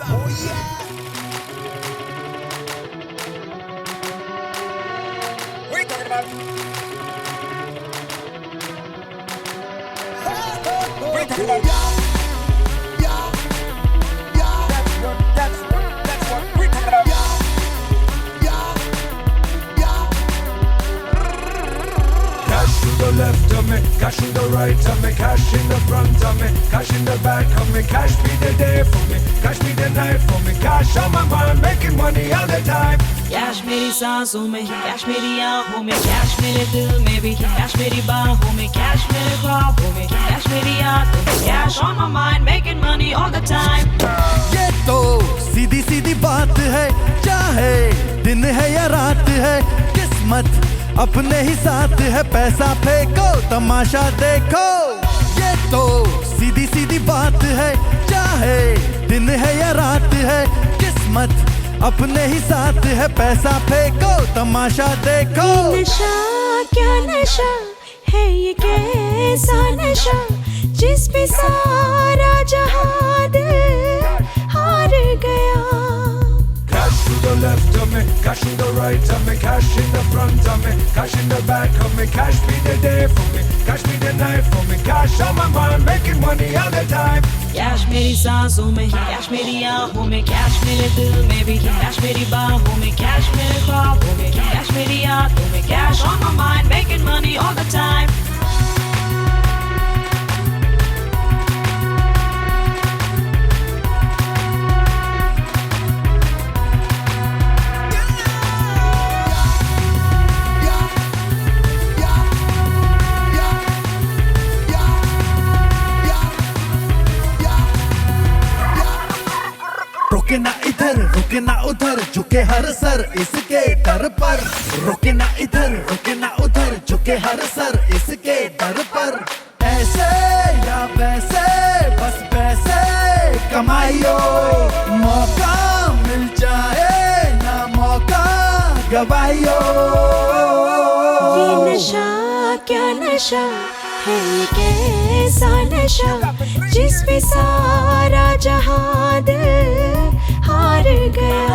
Oh yeah. What are you talking about? What are you talking about? Yeah. That's what. What are you talking about? Cash to the left of me, cash to the right of me, cash in the front of me, cash in the back of me, cash be the day for me, cash be the night for me, cash on my mind, making money all the time. Cash मेरी सांसों में, cash मेरी आँखों में, cash मेरे दिल में भी, कैश मेरी बाहों में, कैश मेरे ख्वाबों में, कैश मेरी आँखों में, cash on my mind, making money all the time. ये तो सीधी सीधी बात है, चाहे दिन है या रात है, किस्मत अपने ही साथ है, पैसा फेंको तमाशा देखो. ये तो सीधी सीधी बात है, चाहे दिन है या रात है, किस्मत अपने ही साथ है, पैसा फेंको तमाशा देखो. नशा क्या नशा है, ये कैसा नशा जिस पे सारा जहां दिल हार गया. Cash to the left of me, cash to the right of me, cash in the front of me, cash in the back of me, cash be the day for me, cash be the night for me, cash on my mind, making money all the time. Cash मेरी सांसों में, cash मेरी आँखों में, cash मेरे दिल में भी, कैश मेरी बाहों में, कैश मेरे ख्वाबों में, कैश मेरी आँखों में, cash on my mind, making money all the time. रुके ना इधर रुके ना उधर, झुके हर सर इसके डर पर. रुके ना इधर रुके ना उधर, झुके हर सर इसके डर पर. ऐसे या वैसे बस पैसे कमाइयो, मौका मिल जाए ना मौका गवाइयो. ये नशा क्या नशा है, ये कैसा नशा जिस पे सारा जहां दिल हार गया.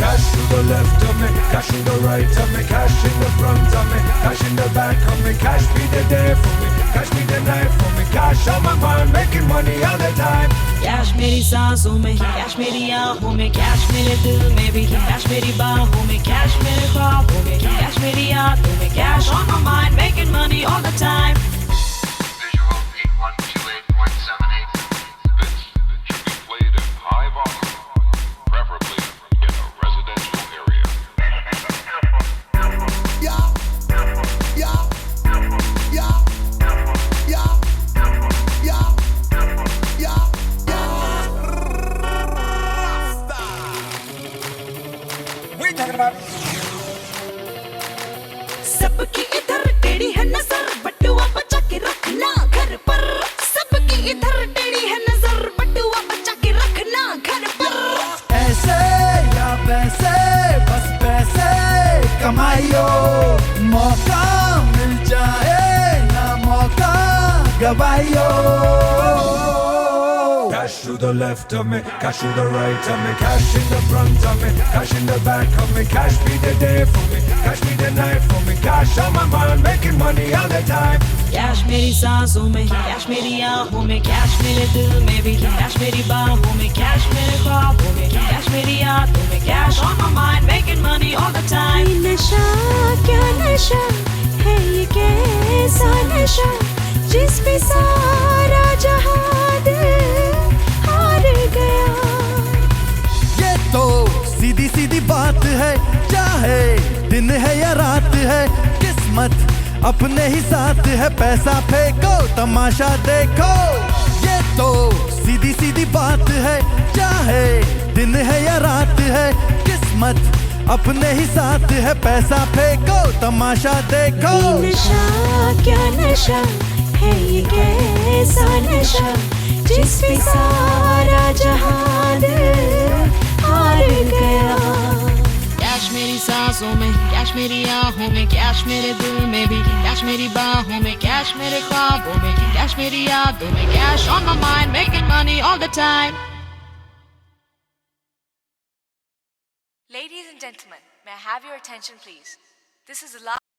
Cash to the left of me, cash to the right of me, cash in the front of me, cash in the back of me, cash be the day for me, cash be the night for me, cash on my mind, making money all the time. Cash मेरी सांसों में, cash मेरी आँखों में, cash मेरे दिल में भी, कैश मेरी बाहों में, कैश मेरे ख्वाबों में, कैश मेरी आँखों में, cash on my mind, making money all the time. Visual 8128.78. This should be played in high volume, preferably in a residential area. What are you talking about? सबकी इधर टेढ़ी है नजर, बटुआ बचा के रखना घर पर. सबकी इधर टेढ़ी है नजर, बटुआ बचा के रखना घर पर. ऐसे या वैसे बस पैसे कमाइयो, मौका मिल जाए ना मौका गवाइयो. Cash to the left of me, cash to the right of me, cash in the front of me, cash in the back of me, cash be the day for me, cash be the night for me, cash on my mind, making money all the time. Cash मेरी सांसों में, cash मेरी आँखों में, cash मेरे दिल में भी, कैश मेरी बाहों में, कैश मेरे ख्वाबों में, कैश मेरी आँखों में, cash on my mind, making money all the time. ये नशा क्या नशा है, ये कैसा नशा जिस पे सारा जहां दिल हार गया. ये तो सीधी सीधी बात है, चाहे दिन है या रात है, किस्मत अपने ही साथ है, पैसा फेंको तमाशा देखो. ये तो सीधी सीधी बात है, चाहे दिन है या रात है, किस्मत अपने ही साथ है, पैसा फेंको तमाशा देखो. ये नशा क्या नशा है, ये कैसा नशा जिस पे सारा जहां दिल हार गया. कैश मेरी सांसों में, कैश मेरी आँखों में, कैश मेरे दिल में भी, कैश मेरी बाहों में, कैश मेरे ख्वाबों में, कैश मेरी यादों में, cash on my mind, making money all the time. Ladies and gentlemen, may I have your attention please? This is the last